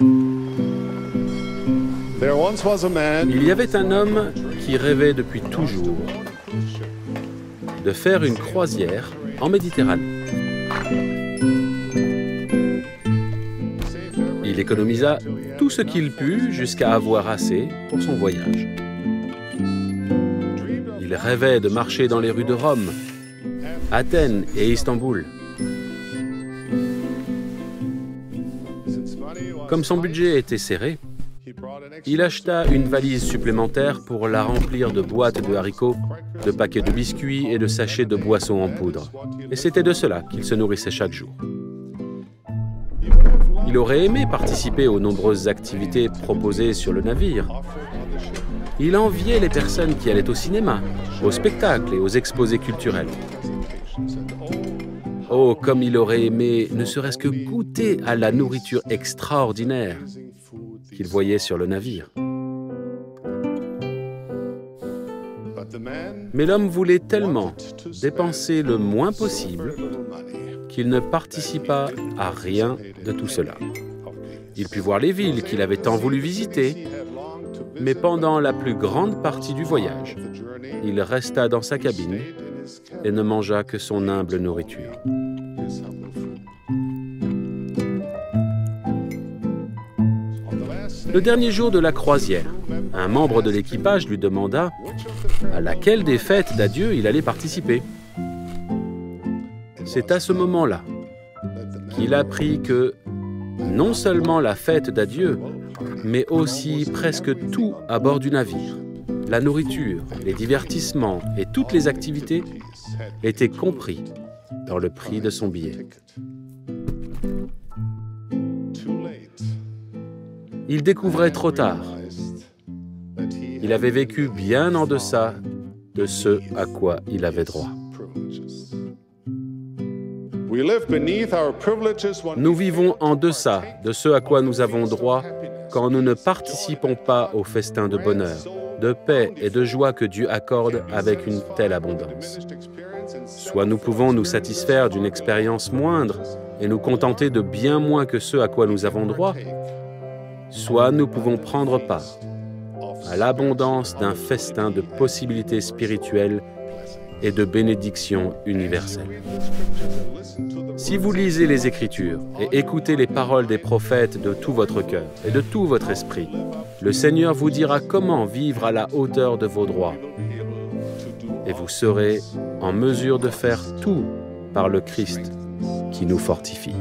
Il y avait un homme qui rêvait depuis toujours de faire une croisière en Méditerranée. Il économisa tout ce qu'il put jusqu'à avoir assez pour son voyage. Il rêvait de marcher dans les rues de Rome, Athènes et Istanbul. Comme son budget était serré, il acheta une valise supplémentaire pour la remplir de boîtes de haricots, de paquets de biscuits et de sachets de boissons en poudre. Et c'était de cela qu'il se nourrissait chaque jour. Il aurait aimé participer aux nombreuses activités proposées sur le navire. Il enviait les personnes qui allaient au cinéma, aux spectacles et aux exposés culturels. Oh, comme il aurait aimé ne serait-ce que goûter à la nourriture extraordinaire qu'il voyait sur le navire. Mais l'homme voulait tellement dépenser le moins possible qu'il ne participa à rien de tout cela. Il put voir les villes qu'il avait tant voulu visiter, mais pendant la plus grande partie du voyage, il resta dans sa cabine et ne mangea que son humble nourriture. Le dernier jour de la croisière, un membre de l'équipage lui demanda à laquelle des fêtes d'adieu il allait participer. C'est à ce moment-là qu'il apprit que non seulement la fête d'adieu, mais aussi presque tout à bord du navire, la nourriture, les divertissements et toutes les activités étaient compris dans le prix de son billet. Il découvrait trop tard. Il avait vécu bien en deçà de ce à quoi il avait droit. Nous vivons en deçà de ce à quoi nous avons droit quand nous ne participons pas au festin de bonheur, de paix et de joie que Dieu accorde avec une telle abondance. Soit nous pouvons nous satisfaire d'une expérience moindre et nous contenter de bien moins que ce à quoi nous avons droit, soit nous pouvons prendre part à l'abondance d'un festin de possibilités spirituelles et de bénédictions universelles. Si vous lisez les Écritures et écoutez les paroles des prophètes de tout votre cœur et de tout votre esprit, le Seigneur vous dira comment vivre à la hauteur de vos droits. Et vous serez en mesure de faire tout par le Christ qui nous fortifie.